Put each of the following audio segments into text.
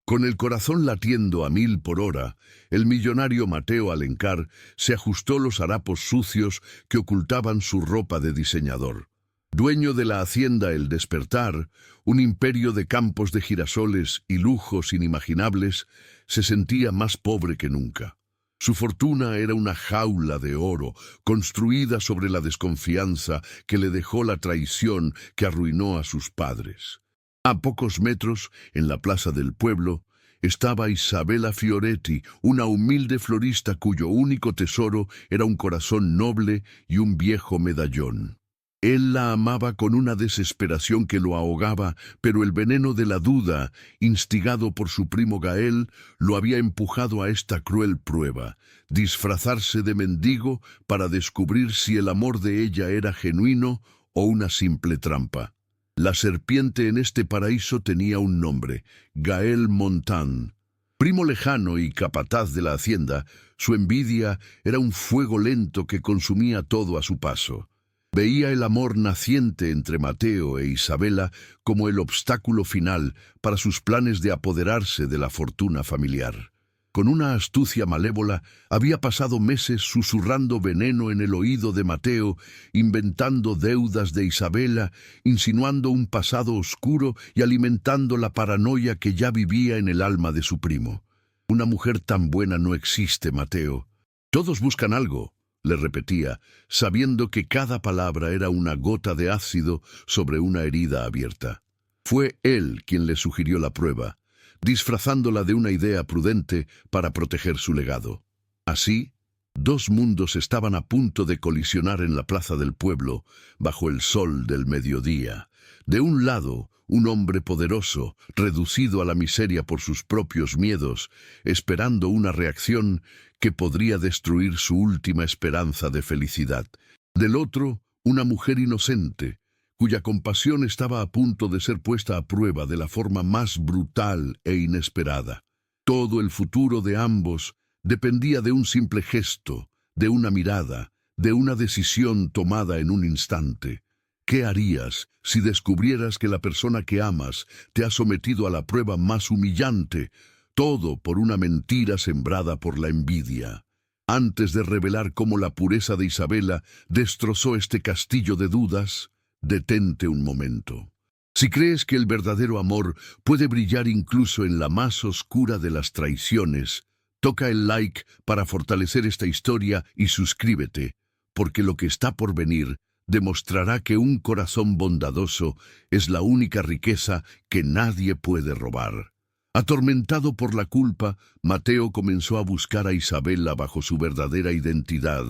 Con el corazón latiendo a 1000 por hora, el millonario Mateo Alencar se ajustó los harapos sucios que ocultaban su ropa de diseñador. Dueño de la hacienda El Despertar, un imperio de campos de girasoles y lujos inimaginables, se sentía más pobre que nunca. Su fortuna era una jaula de oro, construida sobre la desconfianza que le dejó la traición que arruinó a sus padres. A pocos metros, en la plaza del pueblo, estaba Isabella Fioretti, una humilde florista cuyo único tesoro era un corazón noble y un viejo medallón. Él la amaba con una desesperación que lo ahogaba, pero el veneno de la duda, instigado por su primo Gael, lo había empujado a esta cruel prueba: disfrazarse de mendigo para descubrir si el amor de ella era genuino o una simple trampa. La serpiente en este paraíso tenía un nombre: Gael Montan. Primo lejano y capataz de la hacienda, su envidia era un fuego lento que consumía todo a su paso. Veía el amor naciente entre Mateo e Isabella como el obstáculo final para sus planes de apoderarse de la fortuna familiar. Con una astucia malévola, había pasado meses susurrando veneno en el oído de Mateo, inventando deudas de Isabella, insinuando un pasado oscuro y alimentando la paranoia que ya vivía en el alma de su primo. «Una mujer tan buena no existe, Mateo. Todos buscan algo», le repetía, sabiendo que cada palabra era una gota de ácido sobre una herida abierta. Fue él quien le sugirió la prueba, disfrazándola de una idea prudente para proteger su legado. Así, dos mundos estaban a punto de colisionar en la plaza del pueblo, bajo el sol del mediodía. De un lado, un hombre poderoso, reducido a la miseria por sus propios miedos, esperando una reacción que podría destruir su última esperanza de felicidad. Del otro, una mujer inocente, cuya compasión estaba a punto de ser puesta a prueba de la forma más brutal e inesperada. Todo el futuro de ambos dependía de un simple gesto, de una mirada, de una decisión tomada en un instante. ¿Qué harías si descubrieras que la persona que amas te ha sometido a la prueba más humillante, todo por una mentira sembrada por la envidia? Antes de revelar cómo la pureza de Isabella destrozó este castillo de dudas, detente un momento. Si crees que el verdadero amor puede brillar incluso en la más oscura de las traiciones, toca el like para fortalecer esta historia y suscríbete, porque lo que está por venir demostrará que un corazón bondadoso es la única riqueza que nadie puede robar. Atormentado por la culpa, Mateo comenzó a buscar a Isabella bajo su verdadera identidad,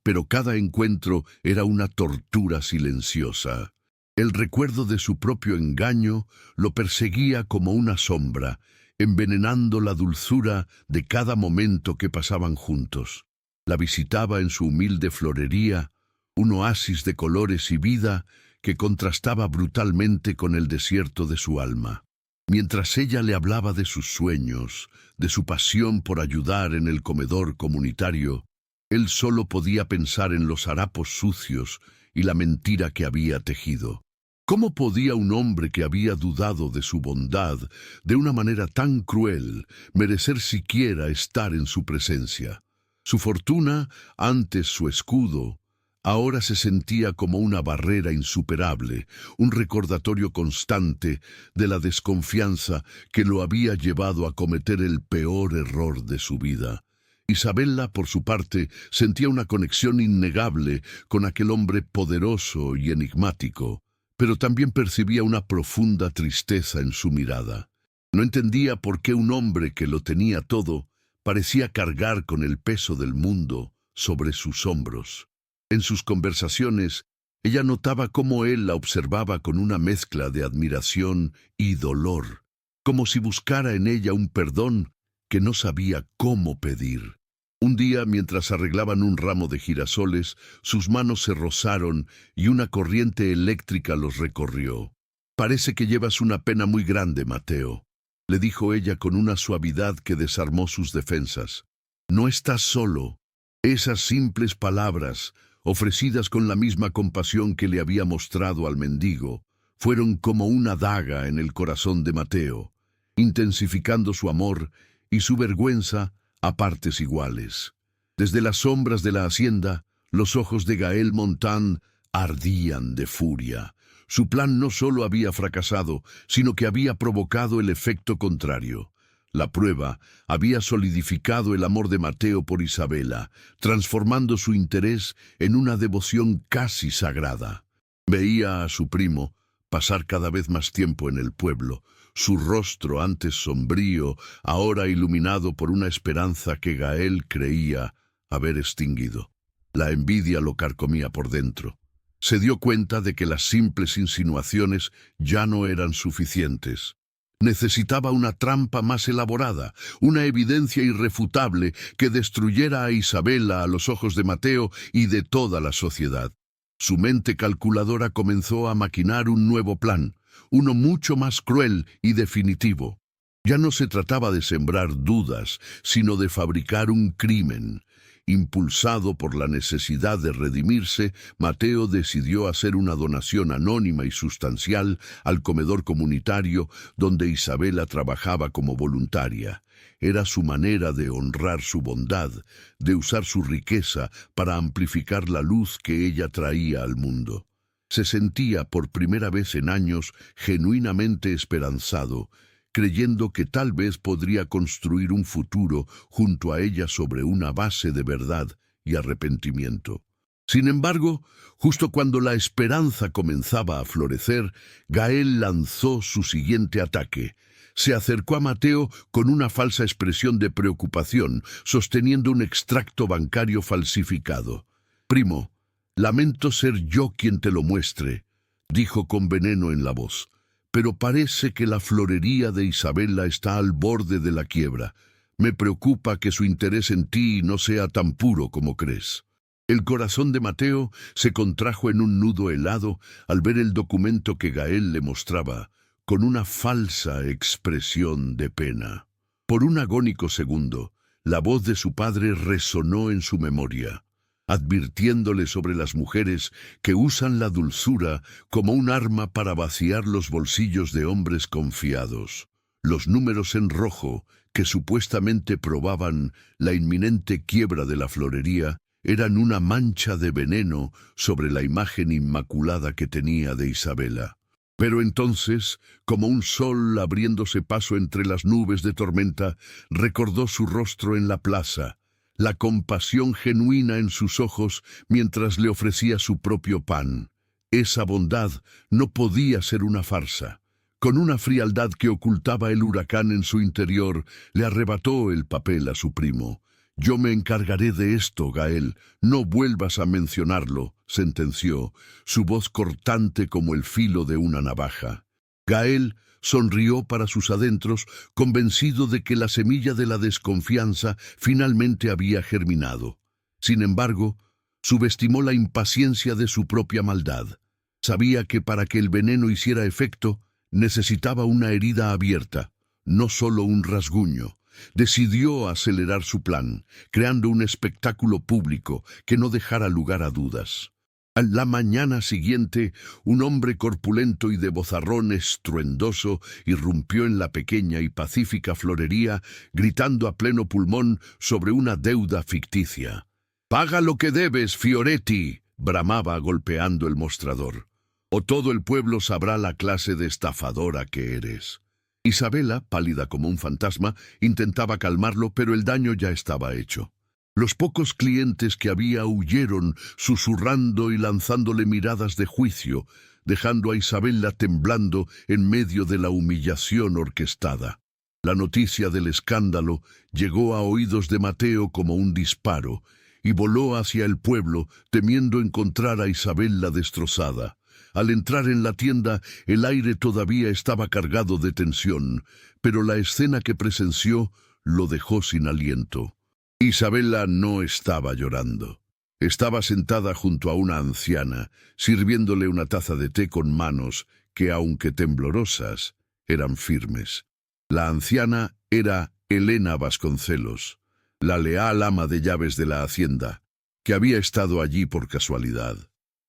pero cada encuentro era una tortura silenciosa. El recuerdo de su propio engaño lo perseguía como una sombra, envenenando la dulzura de cada momento que pasaban juntos. La visitaba en su humilde florería, un oasis de colores y vida que contrastaba brutalmente con el desierto de su alma. Mientras ella le hablaba de sus sueños, de su pasión por ayudar en el comedor comunitario, él solo podía pensar en los harapos sucios y la mentira que había tejido. ¿Cómo podía un hombre que había dudado de su bondad de una manera tan cruel merecer siquiera estar en su presencia? Su fortuna, antes su escudo, ahora se sentía como una barrera insuperable, un recordatorio constante de la desconfianza que lo había llevado a cometer el peor error de su vida. Isabella, por su parte, sentía una conexión innegable con aquel hombre poderoso y enigmático, pero también percibía una profunda tristeza en su mirada. No entendía por qué un hombre que lo tenía todo parecía cargar con el peso del mundo sobre sus hombros. En sus conversaciones, ella notaba cómo él la observaba con una mezcla de admiración y dolor, como si buscara en ella un perdón que no sabía cómo pedir. Un día, mientras arreglaban un ramo de girasoles, sus manos se rozaron y una corriente eléctrica los recorrió. «Parece que llevas una pena muy grande, Mateo», le dijo ella con una suavidad que desarmó sus defensas. «No estás solo». Esas simples palabras, ofrecidas con la misma compasión que le había mostrado al mendigo, fueron como una daga en el corazón de Mateo. intensificando su amor y su vergüenza a partes iguales. Desde las sombras de la hacienda, los ojos de Gael Montan ardían de furia. Su plan no solo había fracasado, sino que había provocado el efecto contrario. La prueba había solidificado el amor de Mateo por Isabela, transformando su interés en una devoción casi sagrada. Veía a su primo pasar cada vez más tiempo en el pueblo, su rostro antes sombrío, ahora iluminado por una esperanza que Gael creía haber extinguido. La envidia lo carcomía por dentro. Se dio cuenta de que las simples insinuaciones ya no eran suficientes. Necesitaba una trampa más elaborada, una evidencia irrefutable que destruyera a Isabela a los ojos de Mateo y de toda la sociedad. Su mente calculadora comenzó a maquinar un nuevo plan, uno mucho más cruel y definitivo. Ya no se trataba de sembrar dudas, sino de fabricar un crimen. Impulsado por la necesidad de redimirse, Mateo decidió hacer una donación anónima y sustancial al comedor comunitario donde Isabela trabajaba como voluntaria. Era su manera de honrar su bondad, de usar su riqueza para amplificar la luz que ella traía al mundo. Se sentía por primera vez en años genuinamente esperanzado, creyendo que tal vez podría construir un futuro junto a ella sobre una base de verdad y arrepentimiento. Sin embargo, justo cuando la esperanza comenzaba a florecer, Gael lanzó su siguiente ataque. Se acercó a Mateo con una falsa expresión de preocupación, sosteniendo un extracto bancario falsificado. «Primo, lamento ser yo quien te lo muestre», dijo con veneno en la voz. «Pero parece que la florería de Isabela está al borde de la quiebra. Me preocupa que su interés en ti no sea tan puro como crees». El corazón de Mateo se contrajo en un nudo helado al ver el documento que Gael le mostraba, con una falsa expresión de pena. Por un agónico segundo, la voz de su padre resonó en su memoria, advirtiéndole sobre las mujeres que usan la dulzura como un arma para vaciar los bolsillos de hombres confiados. Los números en rojo, que supuestamente probaban la inminente quiebra de la florería, eran una mancha de veneno sobre la imagen inmaculada que tenía de Isabela. Pero entonces, como un sol abriéndose paso entre las nubes de tormenta, recordó su rostro en la plaza, la compasión genuina en sus ojos mientras le ofrecía su propio pan. Esa bondad no podía ser una farsa. Con una frialdad que ocultaba el huracán en su interior, le arrebató el papel a su primo. «Yo me encargaré de esto, Gael. No vuelvas a mencionarlo», sentenció, su voz cortante como el filo de una navaja. Gael sonrió para sus adentros, convencido de que la semilla de la desconfianza finalmente había germinado. Sin embargo, subestimó la impaciencia de su propia maldad. Sabía que para que el veneno hiciera efecto, necesitaba una herida abierta, no solo un rasguño. Decidió acelerar su plan, creando un espectáculo público que no dejara lugar a dudas. A la mañana siguiente, un hombre corpulento y de vozarrón estruendoso irrumpió en la pequeña y pacífica florería, gritando a pleno pulmón sobre una deuda ficticia. «¡Paga lo que debes, Fioretti!», bramaba golpeando el mostrador. «O todo el pueblo sabrá la clase de estafadora que eres». Isabela, pálida como un fantasma, intentaba calmarlo, pero el daño ya estaba hecho. Los pocos clientes que había huyeron, susurrando y lanzándole miradas de juicio, dejando a Isabela temblando en medio de la humillación orquestada. La noticia del escándalo llegó a oídos de Mateo como un disparo, y voló hacia el pueblo, temiendo encontrar a Isabela destrozada. Al entrar en la tienda, el aire todavía estaba cargado de tensión, pero la escena que presenció lo dejó sin aliento. Isabela no estaba llorando. Estaba sentada junto a una anciana, sirviéndole una taza de té con manos que, aunque temblorosas, eran firmes. La anciana era Elena Vasconcelos, la leal ama de llaves de la hacienda, que había estado allí por casualidad.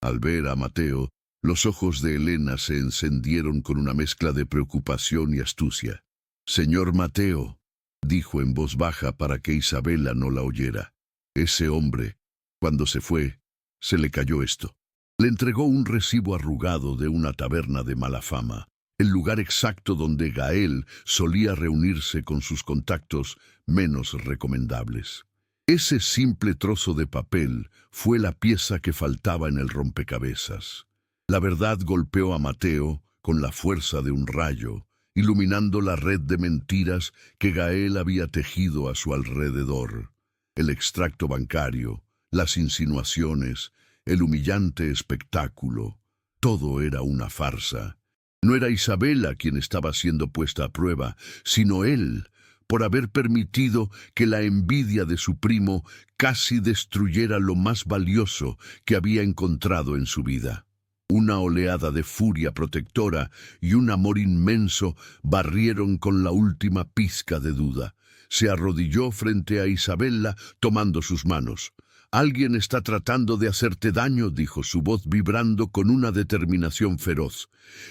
Al ver a Mateo, los ojos de Elena se encendieron con una mezcla de preocupación y astucia. «Señor Mateo», dijo en voz baja para que Isabela no la oyera. «Ese hombre, cuando se fue, se le cayó esto». Le entregó un recibo arrugado de una taberna de mala fama, el lugar exacto donde Gael solía reunirse con sus contactos menos recomendables. Ese simple trozo de papel fue la pieza que faltaba en el rompecabezas. La verdad golpeó a Mateo con la fuerza de un rayo, iluminando la red de mentiras que Gael había tejido a su alrededor. El extracto bancario, las insinuaciones, el humillante espectáculo, todo era una farsa. No era Isabela quien estaba siendo puesta a prueba, sino él, por haber permitido que la envidia de su primo casi destruyera lo más valioso que había encontrado en su vida. Una oleada de furia protectora y un amor inmenso barrieron con la última pizca de duda. Se arrodilló frente a Isabela tomando sus manos. «Alguien está tratando de hacerte daño», dijo su voz vibrando con una determinación feroz.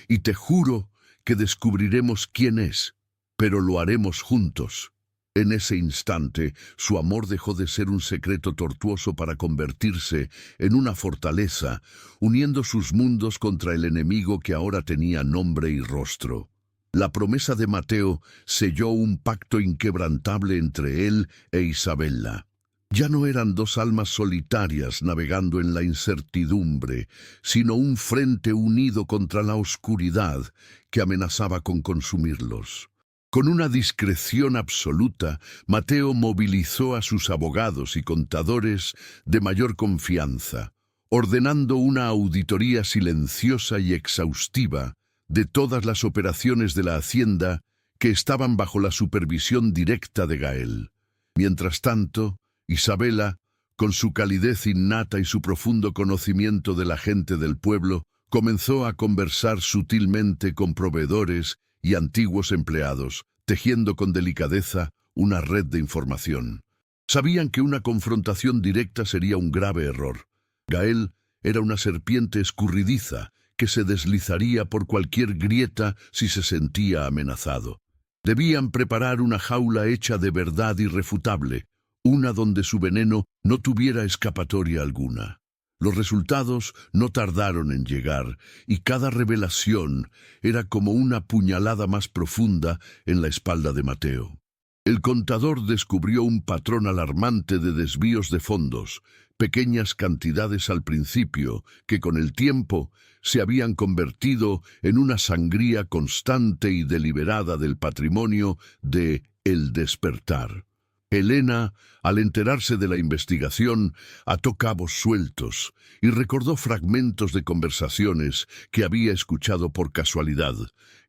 «Y te juro que descubriremos quién es, pero lo haremos juntos». En ese instante, su amor dejó de ser un secreto tortuoso para convertirse en una fortaleza, uniendo sus mundos contra el enemigo que ahora tenía nombre y rostro. La promesa de Mateo selló un pacto inquebrantable entre él e Isabela. Ya no eran dos almas solitarias navegando en la incertidumbre, sino un frente unido contra la oscuridad que amenazaba con consumirlos. Con una discreción absoluta, Mateo movilizó a sus abogados y contadores de mayor confianza, ordenando una auditoría silenciosa y exhaustiva de todas las operaciones de la hacienda que estaban bajo la supervisión directa de Gael. Mientras tanto, Isabela, con su calidez innata y su profundo conocimiento de la gente del pueblo, comenzó a conversar sutilmente con proveedores y antiguos empleados, tejiendo con delicadeza una red de información. Sabían que una confrontación directa sería un grave error. Gael era una serpiente escurridiza que se deslizaría por cualquier grieta si se sentía amenazado. Debían preparar una jaula hecha de verdad irrefutable, una donde su veneno no tuviera escapatoria alguna. Los resultados no tardaron en llegar, y cada revelación era como una puñalada más profunda en la espalda de Mateo. El contador descubrió un patrón alarmante de desvíos de fondos, pequeñas cantidades al principio, que con el tiempo se habían convertido en una sangría constante y deliberada del patrimonio de El Despertar. Elena, al enterarse de la investigación, ató cabos sueltos y recordó fragmentos de conversaciones que había escuchado por casualidad.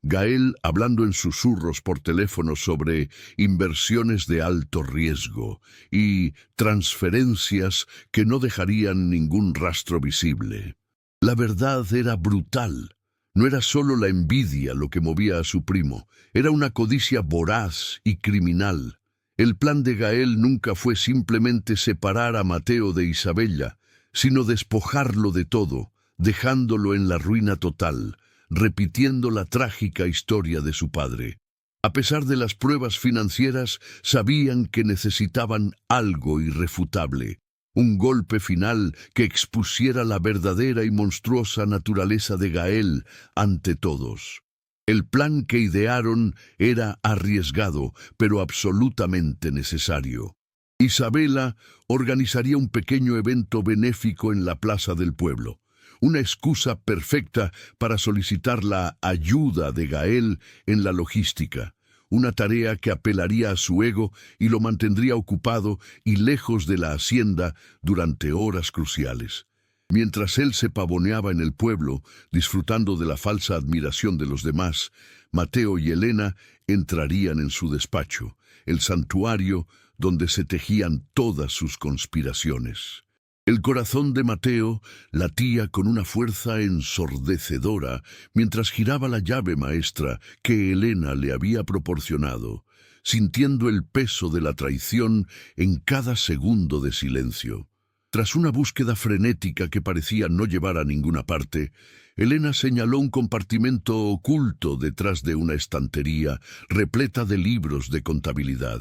Gael hablando en susurros por teléfono sobre inversiones de alto riesgo y transferencias que no dejarían ningún rastro visible. La verdad era brutal. No era solo la envidia lo que movía a su primo, era una codicia voraz y criminal. El plan de Gael nunca fue simplemente separar a Mateo de Isabela, sino despojarlo de todo, dejándolo en la ruina total, repitiendo la trágica historia de su padre. A pesar de las pruebas financieras, sabían que necesitaban algo irrefutable, un golpe final que expusiera la verdadera y monstruosa naturaleza de Gael ante todos. El plan que idearon era arriesgado, pero absolutamente necesario. Isabela organizaría un pequeño evento benéfico en la plaza del pueblo, una excusa perfecta para solicitar la ayuda de Gael en la logística, una tarea que apelaría a su ego y lo mantendría ocupado y lejos de la hacienda durante horas cruciales. Mientras él se pavoneaba en el pueblo, disfrutando de la falsa admiración de los demás, Mateo y Elena entrarían en su despacho, el santuario donde se tejían todas sus conspiraciones. El corazón de Mateo latía con una fuerza ensordecedora mientras giraba la llave maestra que Elena le había proporcionado, sintiendo el peso de la traición en cada segundo de silencio. Tras una búsqueda frenética que parecía no llevar a ninguna parte, Elena señaló un compartimento oculto detrás de una estantería repleta de libros de contabilidad.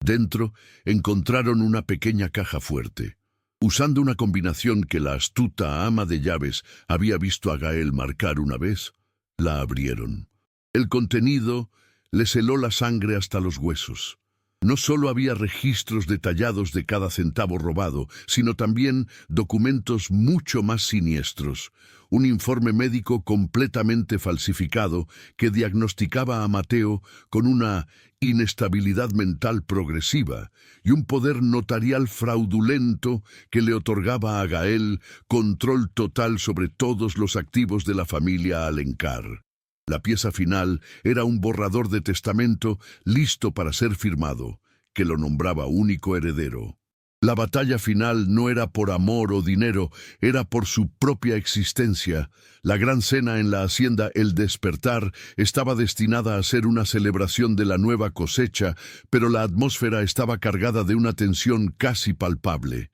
Dentro encontraron una pequeña caja fuerte. Usando una combinación que la astuta ama de llaves había visto a Gael marcar una vez, la abrieron. El contenido les heló la sangre hasta los huesos. No solo había registros detallados de cada centavo robado, sino también documentos mucho más siniestros. Un informe médico completamente falsificado que diagnosticaba a Mateo con una inestabilidad mental progresiva y un poder notarial fraudulento que le otorgaba a Gael control total sobre todos los activos de la familia Alencar. La pieza final era un borrador de testamento listo para ser firmado, que lo nombraba único heredero. La batalla final no era por amor o dinero, era por su propia existencia. La gran cena en la hacienda El Despertar estaba destinada a ser una celebración de la nueva cosecha, pero la atmósfera estaba cargada de una tensión casi palpable.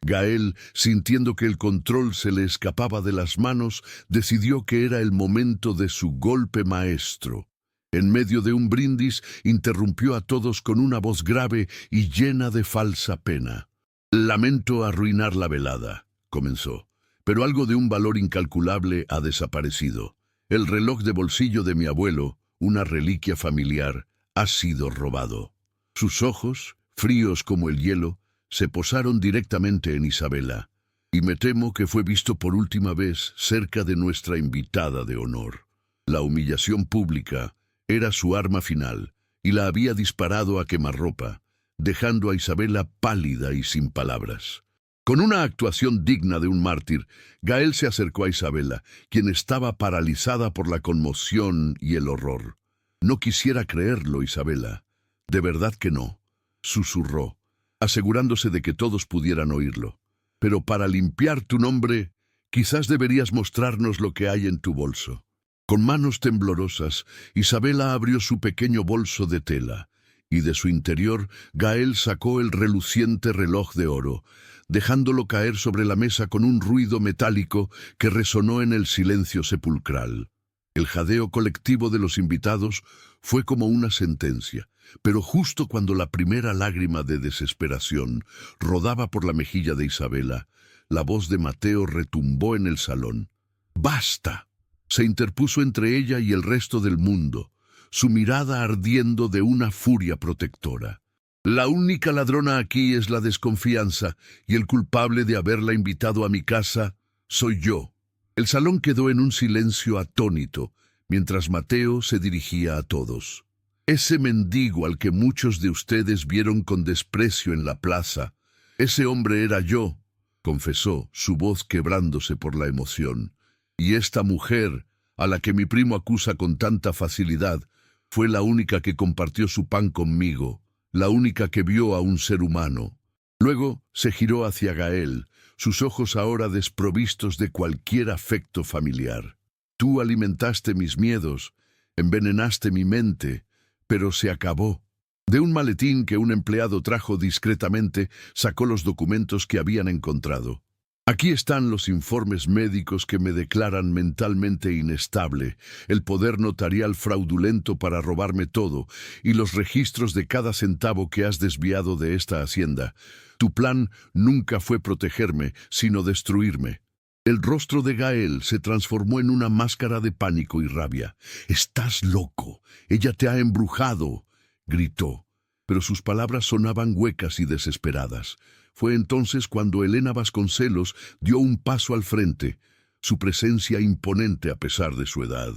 Gael, sintiendo que el control se le escapaba de las manos, decidió que era el momento de su golpe maestro. En medio de un brindis, interrumpió a todos con una voz grave y llena de falsa pena. «Lamento arruinar la velada», comenzó, «pero algo de un valor incalculable ha desaparecido. El reloj de bolsillo de mi abuelo, una reliquia familiar, ha sido robado». Sus ojos, fríos como el hielo, se posaron directamente en Isabela, y me temo que fue visto por última vez cerca de nuestra invitada de honor. La humillación pública era su arma final, y la había disparado a quemarropa, dejando a Isabela pálida y sin palabras. Con una actuación digna de un mártir, Gael se acercó a Isabela, quien estaba paralizada por la conmoción y el horror. «No quisiera creerlo, Isabela. De verdad que no», susurró, asegurándose de que todos pudieran oírlo. «Pero para limpiar tu nombre, quizás deberías mostrarnos lo que hay en tu bolso». Con manos temblorosas, Isabela abrió su pequeño bolso de tela, y de su interior Gael sacó el reluciente reloj de oro, dejándolo caer sobre la mesa con un ruido metálico que resonó en el silencio sepulcral. El jadeo colectivo de los invitados fue como una sentencia, pero justo cuando la primera lágrima de desesperación rodaba por la mejilla de Isabela, la voz de Mateo retumbó en el salón. «¡Basta!», se interpuso entre ella y el resto del mundo, su mirada ardiendo de una furia protectora. «La única ladrona aquí es la desconfianza, y el culpable de haberla invitado a mi casa soy yo». El salón quedó en un silencio atónito, mientras Mateo se dirigía a todos. «Ese mendigo al que muchos de ustedes vieron con desprecio en la plaza, ese hombre era yo», confesó, su voz quebrándose por la emoción. «Y esta mujer, a la que mi primo acusa con tanta facilidad, fue la única que compartió su pan conmigo, la única que vio a un ser humano». Luego se giró hacia Gael, sus ojos ahora desprovistos de cualquier afecto familiar. «Tú alimentaste mis miedos, envenenaste mi mente, pero se acabó». De un maletín que un empleado trajo discretamente, sacó los documentos que habían encontrado. «Aquí están los informes médicos que me declaran mentalmente inestable, el poder notarial fraudulento para robarme todo, y los registros de cada centavo que has desviado de esta hacienda. Tu plan nunca fue protegerme, sino destruirme». El rostro de Gael se transformó en una máscara de pánico y rabia. «Estás loco. Ella te ha embrujado», gritó, pero sus palabras sonaban huecas y desesperadas. Fue entonces cuando Elena Vasconcelos dio un paso al frente, su presencia imponente a pesar de su edad.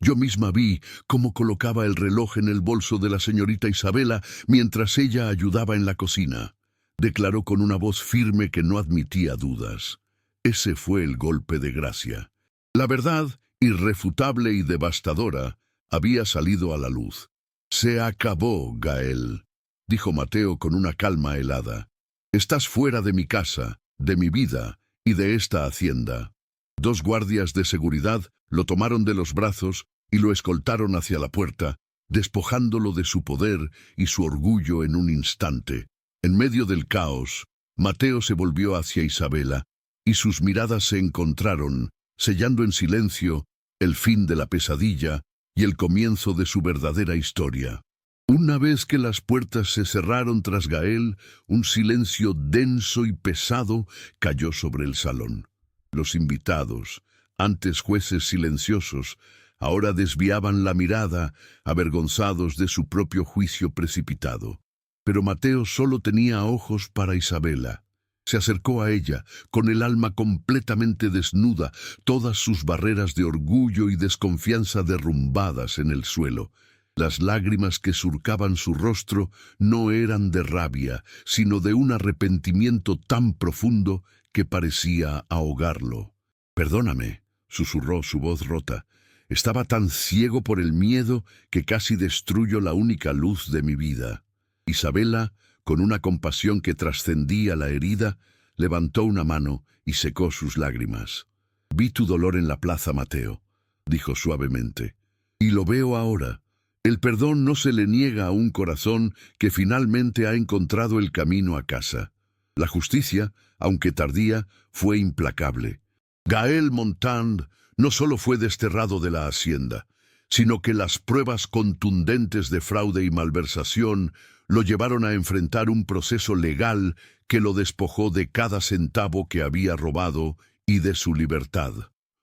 «Yo misma vi cómo colocaba el reloj en el bolso de la señorita Isabela mientras ella ayudaba en la cocina», declaró con una voz firme que no admitía dudas. Ese fue el golpe de gracia. La verdad, irrefutable y devastadora, había salido a la luz. «Se acabó, Gael», dijo Mateo con una calma helada. «Estás fuera de mi casa, de mi vida y de esta hacienda». 2 guardias de seguridad lo tomaron de los brazos y lo escoltaron hacia la puerta, despojándolo de su poder y su orgullo en un instante. En medio del caos, Mateo se volvió hacia Isabela, y sus miradas se encontraron, sellando en silencio el fin de la pesadilla y el comienzo de su verdadera historia. Una vez que las puertas se cerraron tras Gael, un silencio denso y pesado cayó sobre el salón. Los invitados, antes jueces silenciosos, ahora desviaban la mirada, avergonzados de su propio juicio precipitado. Pero Mateo solo tenía ojos para Isabela. Se acercó a ella, con el alma completamente desnuda, todas sus barreras de orgullo y desconfianza derrumbadas en el suelo. Las lágrimas que surcaban su rostro no eran de rabia, sino de un arrepentimiento tan profundo que parecía ahogarlo. «Perdóname», susurró su voz rota. «Estaba tan ciego por el miedo que casi destruyo la única luz de mi vida». Isabela, con una compasión que trascendía la herida, levantó una mano y secó sus lágrimas. «Vi tu dolor en la plaza, Mateo», dijo suavemente. «Y lo veo ahora. El perdón no se le niega a un corazón que finalmente ha encontrado el camino a casa. La justicia, aunque tardía, fue implacable. Gael Montand no solo fue desterrado de la hacienda, sino que las pruebas contundentes de fraude y malversación lo llevaron a enfrentar un proceso legal que lo despojó de cada centavo que había robado y de su libertad.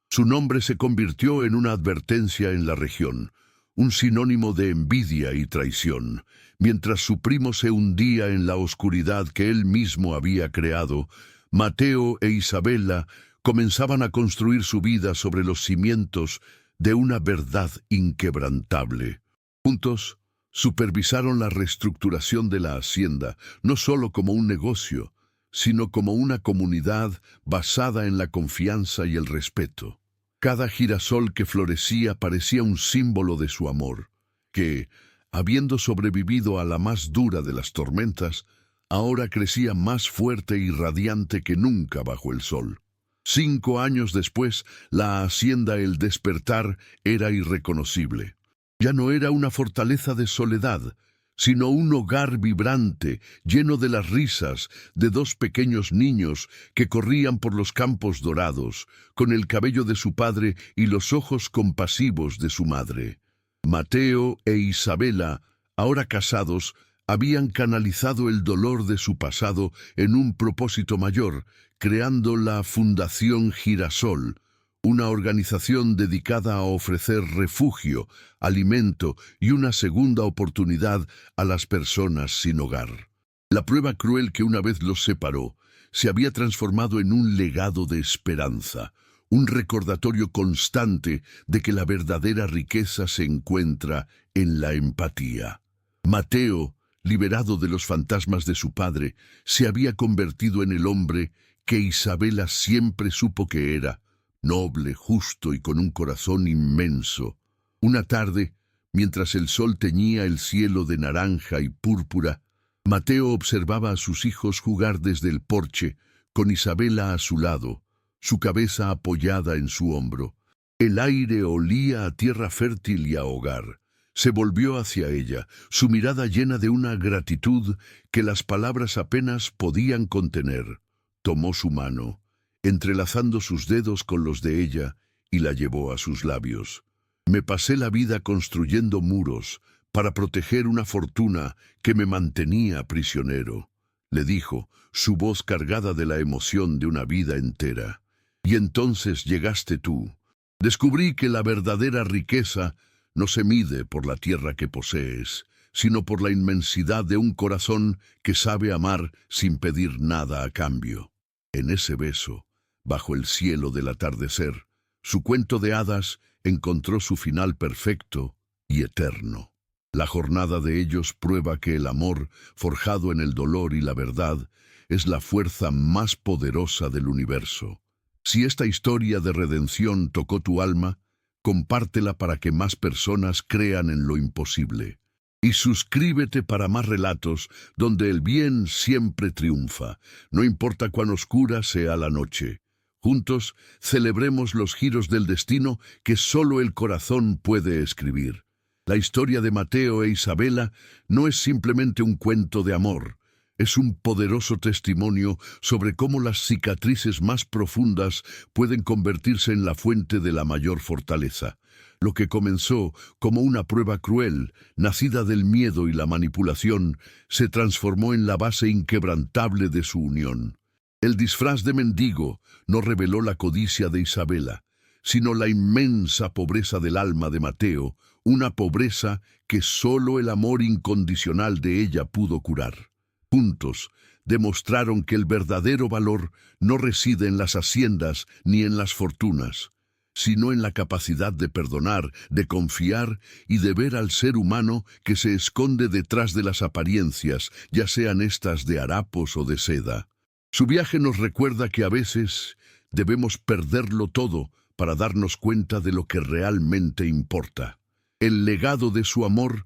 Su nombre se convirtió en una advertencia en la región, un sinónimo de envidia y traición. Mientras su primo se hundía en la oscuridad que él mismo había creado, Mateo e Isabela comenzaban a construir su vida sobre los cimientos de una verdad inquebrantable. Juntos, supervisaron la reestructuración de la hacienda, no solo como un negocio, sino como una comunidad basada en la confianza y el respeto. Cada girasol que florecía parecía un símbolo de su amor, que, habiendo sobrevivido a la más dura de las tormentas, ahora crecía más fuerte y radiante que nunca bajo el sol. 5 años después, la hacienda El Despertar era irreconocible. Ya no era una fortaleza de soledad, sino un hogar vibrante, lleno de las risas de 2 pequeños niños que corrían por los campos dorados, con el cabello de su padre y los ojos compasivos de su madre. Mateo e Isabela, ahora casados, habían canalizado el dolor de su pasado en un propósito mayor, creando la Fundación Girasol, una organización dedicada a ofrecer refugio, alimento y una segunda oportunidad a las personas sin hogar. La prueba cruel que una vez los separó se había transformado en un legado de esperanza, un recordatorio constante de que la verdadera riqueza se encuentra en la empatía. Mateo, liberado de los fantasmas de su padre, se había convertido en el hombre que Isabela siempre supo que era, noble, justo y con un corazón inmenso. Una tarde, mientras el sol teñía el cielo de naranja y púrpura, Mateo observaba a sus hijos jugar desde el porche, con Isabela a su lado, su cabeza apoyada en su hombro. El aire olía a tierra fértil y a hogar. Se volvió hacia ella, su mirada llena de una gratitud que las palabras apenas podían contener. Tomó su mano, entrelazando sus dedos con los de ella, y la llevó a sus labios. «Me pasé la vida construyendo muros para proteger una fortuna que me mantenía prisionero», le dijo, su voz cargada de la emoción de una vida entera. «Y entonces llegaste tú. Descubrí que la verdadera riqueza no se mide por la tierra que posees, sino por la inmensidad de un corazón que sabe amar sin pedir nada a cambio». En ese beso, bajo el cielo del atardecer, su cuento de hadas encontró su final perfecto y eterno. La jornada de ellos prueba que el amor, forjado en el dolor y la verdad, es la fuerza más poderosa del universo. Si esta historia de redención tocó tu alma, compártela para que más personas crean en lo imposible. Y suscríbete para más relatos donde el bien siempre triunfa, no importa cuán oscura sea la noche. Juntos celebremos los giros del destino que solo el corazón puede escribir. La historia de Mateo e Isabela no es simplemente un cuento de amor, Es un poderoso testimonio sobre cómo las cicatrices más profundas pueden convertirse en la fuente de la mayor fortaleza. Lo que comenzó como una prueba cruel, nacida del miedo y la manipulación, se transformó en la base inquebrantable de su unión. El disfraz de mendigo no reveló la codicia de Isabela, sino la inmensa pobreza del alma de Mateo, una pobreza que solo el amor incondicional de ella pudo curar. Juntos, demostraron que el verdadero valor no reside en las haciendas ni en las fortunas, sino en la capacidad de perdonar, de confiar y de ver al ser humano que se esconde detrás de las apariencias, ya sean estas de harapos o de seda. Su viaje nos recuerda que a veces debemos perderlo todo para darnos cuenta de lo que realmente importa. El legado de su amor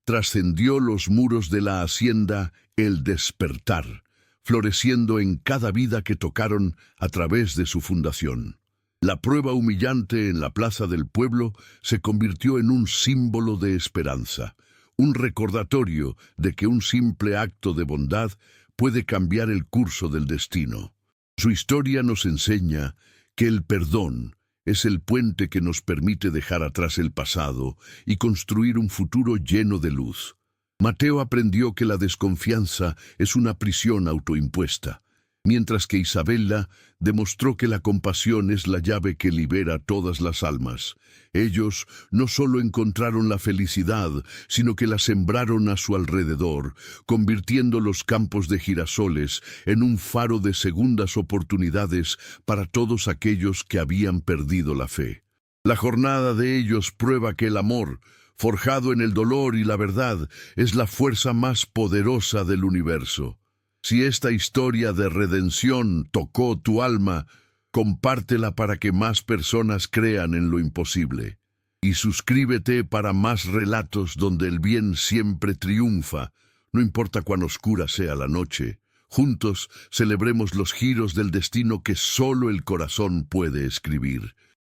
trascendió los muros de la hacienda El Despertar, floreciendo en cada vida que tocaron a través de su fundación. La prueba humillante en la plaza del pueblo se convirtió en un símbolo de esperanza, un recordatorio de que un simple acto de bondad puede cambiar el curso del destino. Su historia nos enseña que el perdón es el puente que nos permite dejar atrás el pasado y construir un futuro lleno de luz. Mateo aprendió que la desconfianza es una prisión autoimpuesta, mientras que Isabela demostró que la compasión es la llave que libera todas las almas. Ellos no solo encontraron la felicidad, sino que la sembraron a su alrededor, convirtiendo los campos de girasoles en un faro de segundas oportunidades para todos aquellos que habían perdido la fe. La jornada de ellos prueba que el amor, forjado en el dolor y la verdad, es la fuerza más poderosa del universo. Si esta historia de redención tocó tu alma, compártela para que más personas crean en lo imposible. Y suscríbete para más relatos donde el bien siempre triunfa, no importa cuán oscura sea la noche. Juntos celebremos los giros del destino que solo el corazón puede escribir.